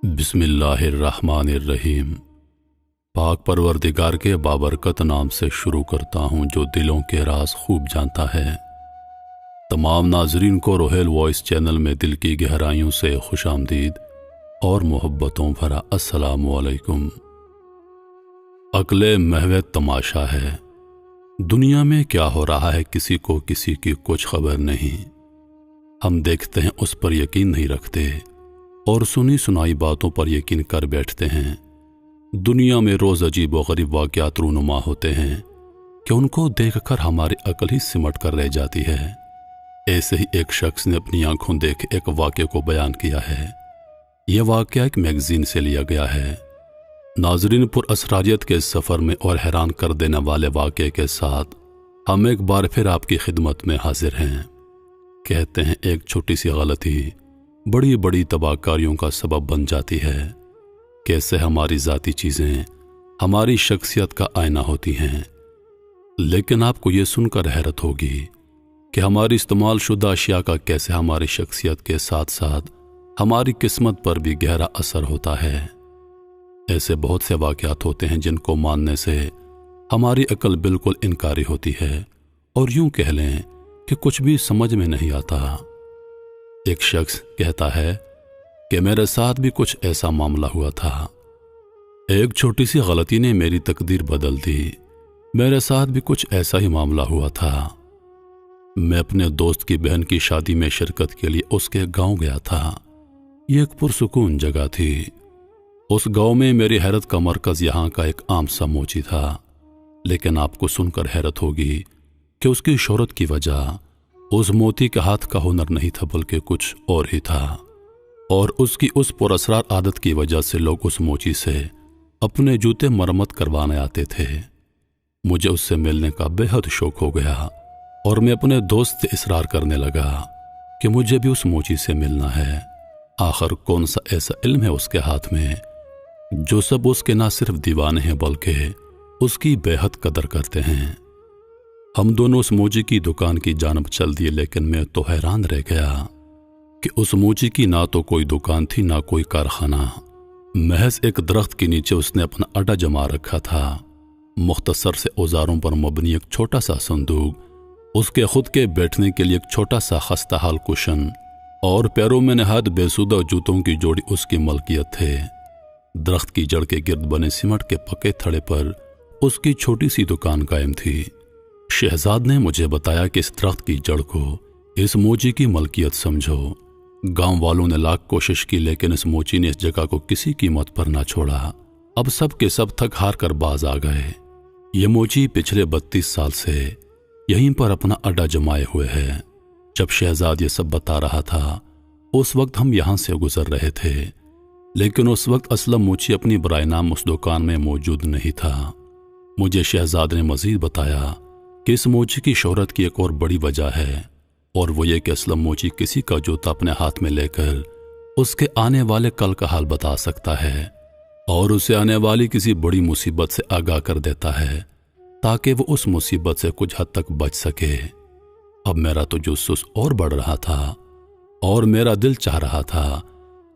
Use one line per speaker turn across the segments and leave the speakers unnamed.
बिस्मिल्लाहिर्रहमानिर्रहीम। पाक परवरदिगार के बाबरकत नाम से शुरू करता हूँ जो दिलों के राज खूब जानता है। तमाम नाजरीन को रोहेल वॉइस चैनल में दिल की गहराइयों से खुशामदीद और मोहब्बतों भरा अस्सलामु अलैकुम। अक्ले महवे तमाशा है, दुनिया में क्या हो रहा है किसी को किसी की कुछ खबर नहीं। हम देखते हैं उस पर यकीन नहीं रखते और सुनी सुनाई बातों पर यकीन कर बैठते हैं। दुनिया में रोज़ अजीब व गरीब वाक़यात रूनुमा होते हैं कि उनको देखकर हमारी अकल ही सिमट कर रह जाती है। ऐसे ही एक शख्स ने अपनी आंखों देखे एक वाक़े को बयान किया है। यह वाक़या एक मैगज़ीन से लिया गया है। नाज़रीन, पुर असरारियत के सफ़र में और हैरान कर देने वाले वाक़े के साथ हम एक बार फिर आपकी खिदमत में हाजिर हैं। कहते हैं एक छोटी सी गलती बड़ी बड़ी तबाहकारियों का सबब बन जाती है। कैसे हमारी ज़ाती चीज़ें हमारी शख्सियत का आईना होती हैं। लेकिन आपको ये सुनकर हैरत होगी कि हमारी इस्तेमाल शुदा अशिया का कैसे हमारी शख्सियत के साथ साथ हमारी किस्मत पर भी गहरा असर होता है। ऐसे बहुत से वाक़यात होते हैं जिनको मानने से हमारी अकल बिल्कुल इनकारी होती है और यूं कह लें कि कुछ भी समझ में नहीं आता। एक शख्स कहता है कि मेरे साथ भी कुछ ऐसा मामला हुआ था। एक छोटी सी गलती ने मेरी तकदीर बदल दी। मेरे साथ भी कुछ ऐसा ही मामला हुआ था। मैं अपने दोस्त की बहन की शादी में शिरकत के लिए उसके गांव गया था। ये एक पुरसुकून जगह थी। उस गांव में मेरी हैरत का मरकज़ यहाँ का एक आम सा मोची था। लेकिन आपको सुनकर हैरत होगी कि उसकी शोहरत की वजह उस मोती के हाथ का हुनर नहीं था बल्कि कुछ और ही था। और उसकी उस पुरअसरार आदत की वजह से लोग उस मोची से अपने जूते मरम्मत करवाने आते थे। मुझे उससे मिलने का बेहद शौक हो गया और मैं अपने दोस्त से इसरार करने लगा कि मुझे भी उस मोची से मिलना है। आखिर कौन सा ऐसा इल्म है उसके हाथ में जो सब उसके ना सिर्फ दीवाने हैं बल्कि उसकी बेहद कदर करते हैं। हम दोनों उस मोची की दुकान की जानब चल दिए। लेकिन मैं तो हैरान रह गया कि उस मोची की ना तो कोई दुकान थी ना कोई कारखाना। महज एक दरख्त के नीचे उसने अपना अड्डा जमा रखा था। मुख्तसर से औजारों पर मबनी एक छोटा सा संदूक, उसके खुद के बैठने के लिए एक छोटा सा खस्ता हाल कुशन और पैरों में नहायत बेसुदा जूतों की जोड़ी उसकी मलकियत थे। दरख्त की जड़ के गिर्द बने सीमेंट के पक्के थड़े पर उसकी छोटी सी दुकान कायम थी। शहजाद ने मुझे बताया कि इस दरख्त की जड़ को इस मोची की मलकियत समझो। गांव वालों ने लाख कोशिश की लेकिन इस मोची ने इस जगह को किसी कीमत पर ना छोड़ा। अब सब के सब थक हार कर बाज आ गए। ये मोची पिछले 32 साल से यहीं पर अपना अड्डा जमाए हुए है। जब शहजाद ये सब बता रहा था उस वक्त हम यहाँ से गुजर रहे थे। लेकिन उस वक्त असलम मोची अपनी बराए नाम उस दुकान में मौजूद नहीं था। मुझे शहजाद ने मजीद बताया कि इस मोची की शोहरत की एक और बड़ी वजह है और वो ये कि असलम मोची किसी का जूता अपने हाथ में लेकर उसके आने वाले कल का हाल बता सकता है और उसे आने वाली किसी बड़ी मुसीबत से आगाह कर देता है ताकि वो उस मुसीबत से कुछ हद तक बच सके। अब मेरा तो जुस्सुस और बढ़ रहा था और मेरा दिल चाह रहा था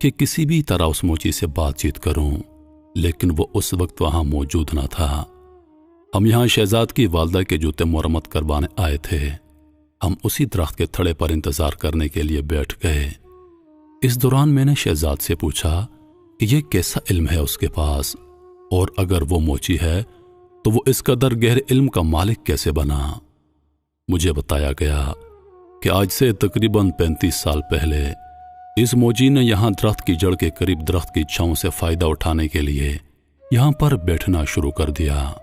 कि किसी भी तरह उस मोची से बातचीत करूं, लेकिन वो उस वक्त वहां मौजूद न था। हम यहाँ शहजाद की वालदा के जूते मरम्मत करवाने आए थे। हम उसी दरख्त के थड़े पर इंतजार करने के लिए बैठ गए। इस दौरान मैंने शहजाद से पूछा कि यह कैसा इल्म है उसके पास और अगर वो मोची है तो वो इस कदर गहरे इल्म का मालिक कैसे बना। मुझे बताया गया कि आज से तकरीबन 35 साल पहले इस मोची ने यहाँ दरख्त की जड़ के करीब दरख्त की छांव से फायदा उठाने के लिए यहाँ पर बैठना शुरू कर दिया।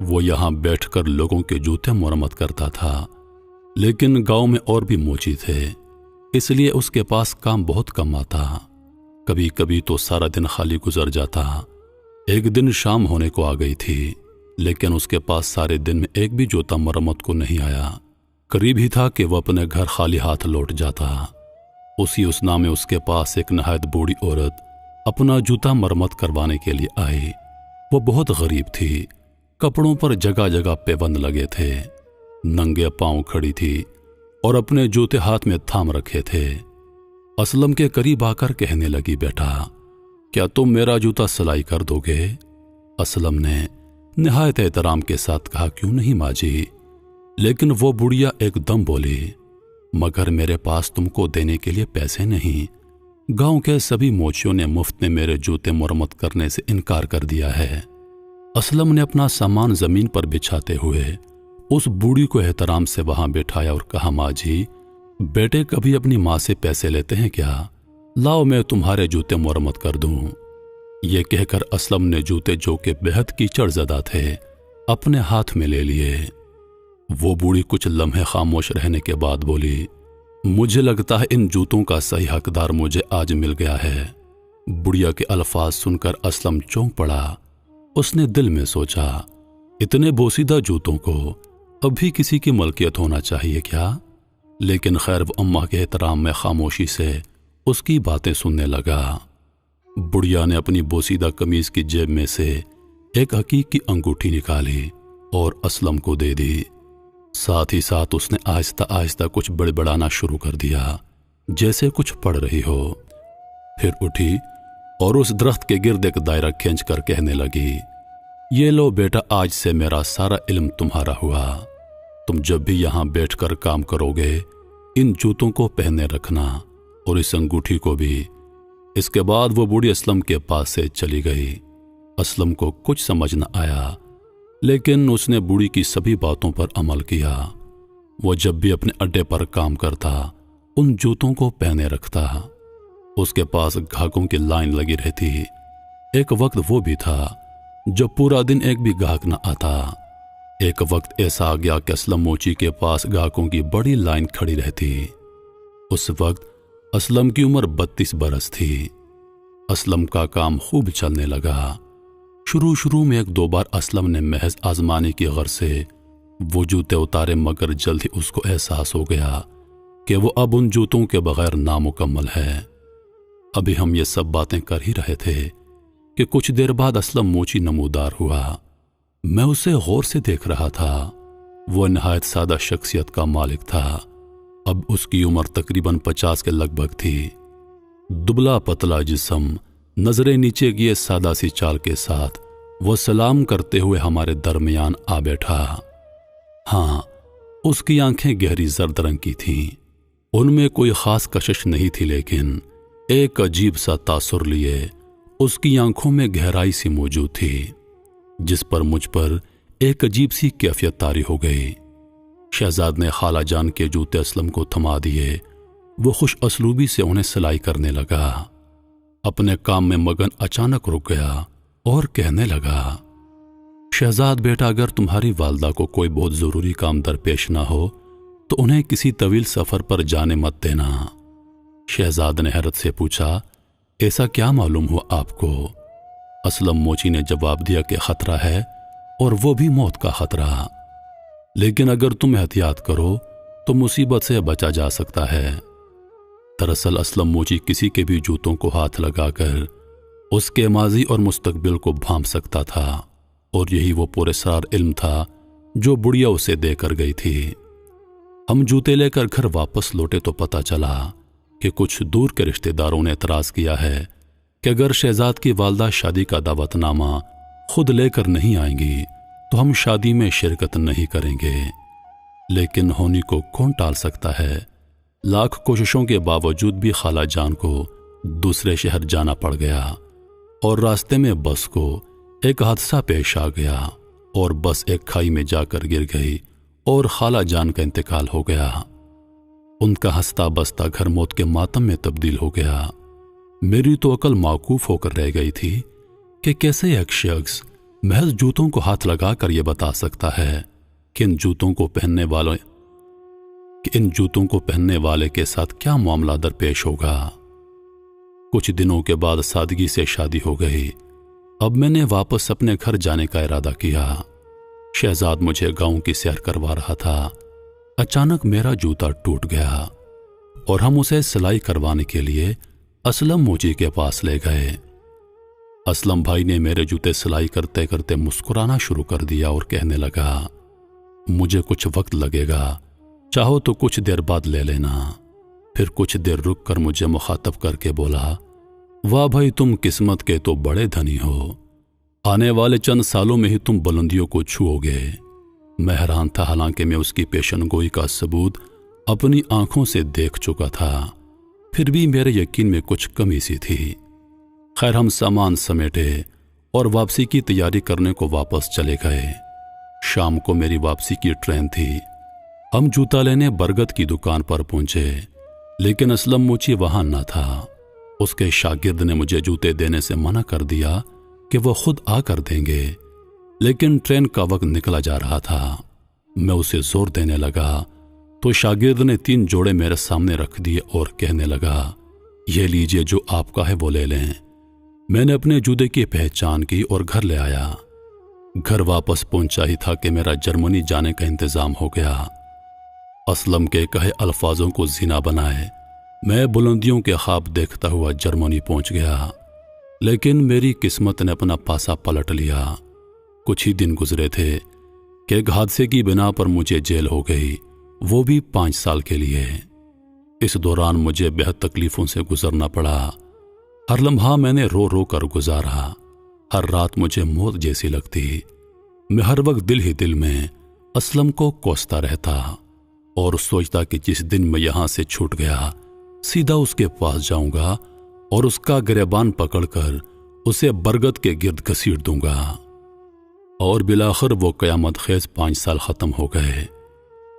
वो यहाँ बैठकर लोगों के जूते मरम्मत करता था। लेकिन गांव में और भी मोची थे, इसलिए उसके पास काम बहुत कम आता। कभी कभी तो सारा दिन खाली गुजर जाता। एक दिन शाम होने को आ गई थी लेकिन उसके पास सारे दिन में एक भी जूता मरम्मत को नहीं आया। करीब ही था कि वह अपने घर खाली हाथ लौट जाता। उसी उसना में उसके पास एक नहायत बूढ़ी औरत अपना जूता मरम्मत करवाने के लिए आई। वो बहुत गरीब थी। कपड़ों पर जगह जगह पेबंद लगे थे। नंगे पांव खड़ी थी और अपने जूते हाथ में थाम रखे थे। असलम के करीब आकर कहने लगी, बेटा کیا تم میرا جوتا سلائی کر دو گے؟ اسلم نے نہایت احترام کے ساتھ کہا، کیوں نہیں ماں جی۔ لیکن وہ بڑھیا ایک دم بولی، مگر میرے پاس تم کو دینے کے لیے پیسے نہیں۔ گاؤں کے سبھی موچیوں نے مفت میں میرے جوتے مرمت کرنے سے انکار کر دیا ہے۔ اسلم نے اپنا سامان زمین پر بچھاتے ہوئے اس بوڑھی کو احترام سے وہاں بٹھایا اور کہا، ماں جی، بیٹے کبھی اپنی ماں سے پیسے لیتے ہیں کیا؟ لاؤ میں تمہارے جوتے مرمت کر دوں۔ یہ کہہ کر اسلم نے جوتے جو کہ بہت کیچڑ زدہ تھے اپنے ہاتھ میں لے لیے۔ وہ بوڑھی کچھ لمحے خاموش رہنے کے بعد بولی، مجھے لگتا ہے ان جوتوں کا صحیح حقدار مجھے آج مل گیا ہے۔ بڑھیا کے الفاظ سن کر اسلم چونک پڑا۔ اس نے دل میں سوچا، اتنے بوسیدہ جوتوں کو اب بھی کسی کی ملکیت ہونا چاہیے کیا؟ لیکن خیر، وہ اماں کے احترام میں خاموشی سے اس کی باتیں سننے لگا۔ بڑھیا نے اپنی بوسیدہ قمیض کی جیب میں سے ایک عقیق کی انگوٹھی نکالی اور اسلم کو دے دی۔ ساتھ ہی ساتھ اس نے آہستہ آہستہ کچھ بڑبڑانا شروع کر دیا، جیسے کچھ پڑھ رہی ہو۔ پھر اٹھی اور اس درخت کے گرد ایک دائرہ کھینچ کر کہنے لگی، یہ لو بیٹا، آج سے میرا سارا علم تمہارا ہوا۔ تم جب بھی یہاں بیٹھ کر کام کرو گے ان جوتوں کو پہنے رکھنا اور اس انگوٹھی کو بھی۔ اس کے بعد وہ بوڑھی اسلم کے پاس سے چلی گئی۔ اسلم کو کچھ سمجھ نہ آیا، لیکن اس نے بوڑھی کی سبھی باتوں پر عمل کیا۔ وہ جب بھی اپنے اڈے پر کام کرتا ان جوتوں کو پہنے رکھتا۔ اس کے پاس گاہکوں کی لائن لگی رہتی۔ ایک وقت وہ بھی تھا جب پورا دن ایک بھی گاہک نہ آتا۔ ایک وقت ایسا آ گیا کہ اسلم موچی کے پاس گاہکوں کی بڑی لائن کھڑی رہتی۔ اس وقت اسلم کی عمر 32 برس تھی۔ اسلم کا کام خوب چلنے لگا۔ شروع میں ایک دو بار اسلم نے محض آزمانے کی غرض سے وہ جوتے اتارے، مگر جلد ہی اس کو احساس ہو گیا کہ وہ اب ان جوتوں کے بغیر نامکمل ہے۔ ابھی ہم یہ سب باتیں کر ہی رہے تھے کہ کچھ دیر بعد اسلم موچی نمودار ہوا۔ میں اسے غور سے دیکھ رہا تھا۔ وہ نہایت سادہ شخصیت کا مالک تھا۔ اب اس کی عمر تقریباً 50 کے لگ بھگ تھی۔ دبلا پتلا جسم، نظریں نیچے کیے سادہ سی چال کے ساتھ وہ سلام کرتے ہوئے ہمارے درمیان آ بیٹھا۔ ہاں، اس کی آنکھیں گہری زرد رنگ کی تھیں۔ ان میں کوئی خاص کشش نہیں تھی، لیکن ایک عجیب سا تاثر لیے اس کی آنکھوں میں گہرائی سی موجود تھی، جس پر مجھ پر ایک عجیب سی کیفیت طاری ہو گئی۔ شہزاد نے خالہ جان کے جوتے اسلم کو تھما دیے۔ وہ خوش اسلوبی سے انہیں سلائی کرنے لگا۔ اپنے کام میں مگن اچانک رک گیا اور کہنے لگا، شہزاد بیٹا، اگر تمہاری والدہ کو کوئی بہت ضروری کام درپیش نہ ہو تو انہیں کسی طویل سفر پر جانے مت دینا۔ شہزاد نے حیرت سے پوچھا، ایسا کیا معلوم ہوا آپ کو؟ اسلم موچی نے جواب دیا کہ خطرہ ہے، اور وہ بھی موت کا خطرہ، لیکن اگر تم احتیاط کرو تو مصیبت سے بچا جا سکتا ہے۔ دراصل اسلم موچی کسی کے بھی جوتوں کو ہاتھ لگا کر اس کے ماضی اور مستقبل کو بھانپ سکتا تھا، اور یہی وہ پراسرار علم تھا جو بڑھیا اسے دے کر گئی تھی۔ ہم جوتے لے کر گھر واپس لوٹے تو پتہ چلا کہ کچھ دور کے رشتہ داروں نے اعتراض کیا ہے کہ اگر شہزاد کی والدہ شادی کا دعوت نامہ خود لے کر نہیں آئیں گی تو ہم شادی میں شرکت نہیں کریں گے۔ لیکن ہونی کو کون ٹال سکتا ہے؟ لاکھ کوششوں کے باوجود بھی خالہ جان کو دوسرے شہر جانا پڑ گیا، اور راستے میں بس کو ایک حادثہ پیش آ گیا اور بس ایک کھائی میں جا کر گر گئی اور خالہ جان کا انتقال ہو گیا۔ ان کا ہنستا بستا گھر موت کے ماتم میں تبدیل ہو گیا۔ میری تو عقل موقوف ہو کر رہ گئی تھی کہ کیسے ایک شخص محض جوتوں کو ہاتھ لگا کر یہ بتا سکتا ہے کہ ان جوتوں کو پہننے والے کے ساتھ کیا معاملہ درپیش ہوگا۔ کچھ دنوں کے بعد سادگی سے شادی ہو گئی۔ اب میں نے واپس اپنے گھر جانے کا ارادہ کیا۔ شہزاد مجھے گاؤں کی سیر کروا رہا تھا۔ اچانک میرا جوتا ٹوٹ گیا اور ہم اسے سلائی کروانے کے لیے اسلم موچی کے پاس لے گئے۔ اسلم بھائی نے میرے جوتے سلائی کرتے کرتے مسکرانا شروع کر دیا اور کہنے لگا، مجھے کچھ وقت لگے گا، چاہو تو کچھ دیر بعد لے لینا۔ پھر کچھ دیر رک کر مجھے مخاطب کر کے بولا، वाह भाई, तुम किस्मत के तो बड़े धनी हो, आने वाले चंद सालों में ही तुम बुलंदियों को छुओगे। मैं हैरान था, हालांकि मैं उसकी पेशनगोई का सबूत अपनी आंखों से देख चुका था, फिर भी मेरे यकीन में कुछ कमी सी थी। खैर, हम सामान समेटे और वापसी की तैयारी करने को वापस चले गए। शाम को मेरी वापसी की ट्रेन थी। हम जूता लेने बरगद की दुकान पर पहुंचे, लेकिन असलम मोची वहां न था। उसके शागिर्द ने मुझे जूते देने से मना कर दिया कि वो खुद आकर देंगे, लेकिन ट्रेन का वक्त निकला जा रहा था। मैं उसे जोर देने लगा तो शागिर्द ने 3 जोड़े मेरे सामने रख दिए और कहने लगा, ये लीजिए, जो आपका है वो ले लें। मैंने अपने जूते की पहचान की और घर ले आया। घर वापस पहुंचा ही था कि मेरा जर्मनी जाने का इंतजाम हो गया। असलम के कहे अल्फाजों को जीना बनाए मैं बुलंदियों के ख्वाब देखता हुआ जर्मनी पहुंच गया, लेकिन मेरी किस्मत ने अपना पासा पलट लिया। कुछ ही दिन गुजरे थे कि एक हादसे की बिना पर मुझे जेल हो गई, वो भी 5 साल के लिए। इस दौरान मुझे बेहद तकलीफों से गुजरना पड़ा। हर लम्हा मैंने रो रो कर गुजारा। हर रात मुझे मौत जैसी लगती। मैं हर वक्त दिल ही दिल में असलम को कोसता रहता और सोचता कि जिस दिन मैं यहां से छूट गया, सीधा उसके पास जाऊंगा और उसका गिरबान पकड़कर उसे बरगद के गिर्द घसीट दूंगा। और बिलाखिर वो कयामत खेज 5 साल खत्म हो गए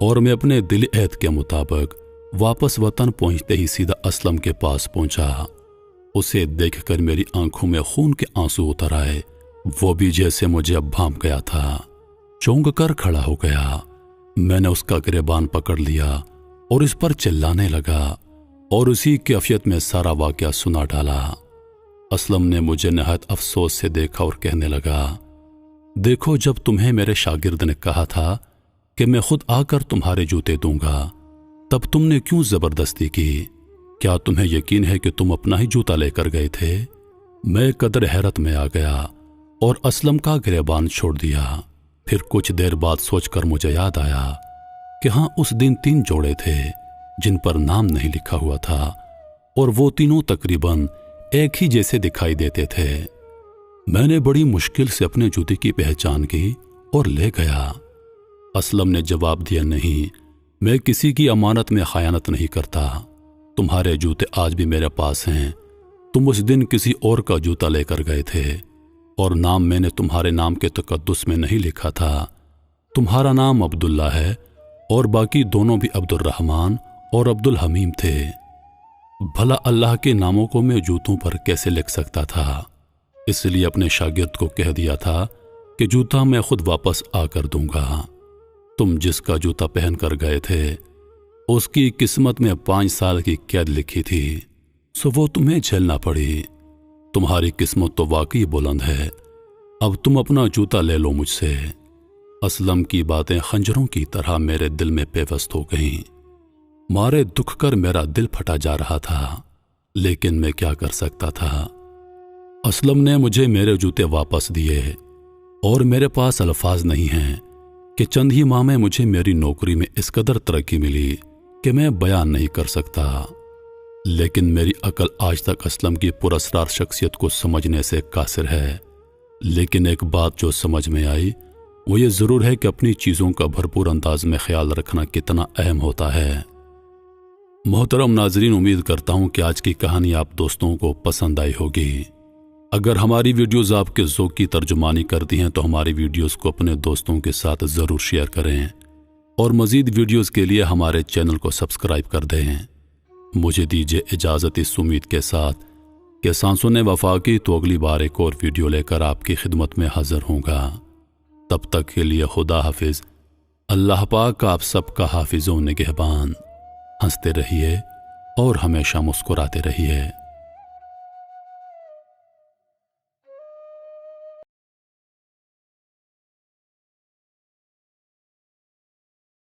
और मैं अपने दिल एहद के मुताबिक वापस वतन पहुंचते ही सीधा असलम के पास पहुंचा। उसे देखकर मेरी आंखों में खून के आंसू उतर आए। वो भी जैसे मुझे अब भांप गया था। चौंक कर खड़ा हो गया। मैंने उसका गिरबान पकड़ लिया और इस पर चिल्लाने लगा और उसी कैफियत में सारा वाकया सुना डाला। असलम ने मुझे नहायत अफसोस से देखा और कहने लगा, देखो, जब तुम्हें मेरे शागिर्द ने कहा था कि मैं खुद आकर तुम्हारे जूते दूंगा, तब तुमने क्यों जबरदस्ती की? क्या तुम्हें यकीन है कि तुम अपना ही जूता लेकर गए थे? मैं कदर हैरत में आ गया और असलम का गिरबान छोड़ दिया। फिर कुछ देर बाद सोचकर मुझे याद आया कि हाँ, उस दिन 3 जोड़े थे जिन पर नाम नहीं लिखा हुआ था और वो तीनों तकरीबन एक ही जैसे दिखाई देते थे। मैंने बड़ी मुश्किल से अपने जूते की पहचान की और ले गया। असलम ने जवाब दिया, नहीं, मैं किसी की अमानत में खयानत नहीं करता। तुम्हारे जूते आज भी मेरे पास हैं। तुम उस दिन किसी और का जूता लेकर गए थे और नाम मैंने तुम्हारे नाम के तकद्दुस में नहीं लिखा था। तुम्हारा नाम अब्दुल्ला है और बाकी दोनों भी अब्दुल रहमान और अब्दुल हमीम थे। भला अल्लाह के नामों को मैं जूतों पर कैसे लिख सकता था? इसलिए अपने शागिर्द को कह दिया था कि जूता मैं खुद वापस आकर दूंगा। तुम जिसका जूता पहन कर गए थे उसकी किस्मत में 5 साल की कैद लिखी थी, सो वो तुम्हें झेलना पड़ी। तुम्हारी किस्मत तो वाकई बुलंद है। अब तुम अपना जूता ले लो मुझसे। असलम की बातें खंजरों की तरह मेरे दिल में पेवस्त हो गईं। मारे दुख कर मेरा दिल फटा जा रहा था, लेकिन मैं क्या कर सकता था? असलम ने मुझे मेरे जूते वापस दिए और मेरे पास अल्फाज नहीं हैं कि चंद ही माह में मुझे मेरी नौकरी में इस कदर तरक्की मिली कि मैं बयान नहीं कर सकता। लेकिन मेरी अकल आज तक असलम की पुरस्कार शख्सियत को समझने से कासिर है। लेकिन एक बात जो समझ में आई वो ये ज़रूर है कि अपनी चीज़ों का भरपूर अंदाज में ख्याल रखना कितना अहम होता है। मोहतरम नाजरीन, उम्मीद करता हूँ कि आज की कहानी आप दोस्तों को पसंद आई होगी। अगर हमारी वीडियोज़ आपके ज़ौक़ की तर्जुमानी करती हैं तो हमारी वीडियोज़ को अपने दोस्तों के साथ ज़रूर शेयर करें और मज़ीद वीडियोज़ के लिए हमारे चैनल को सब्सक्राइब कर दें। मुझे दीजिए इजाज़त इस उम्मीद के साथ कि सांसों ने वफा की तो अगली बार एक और वीडियो लेकर आपकी खिदमत में हाजिर होगा। तब तक के लिए खुदा हाफिज़। अल्लाह पाक आप सबका हाफिज़ व निगहबान। हंसते रहिए और हमेशा मुस्कुराते रहिए।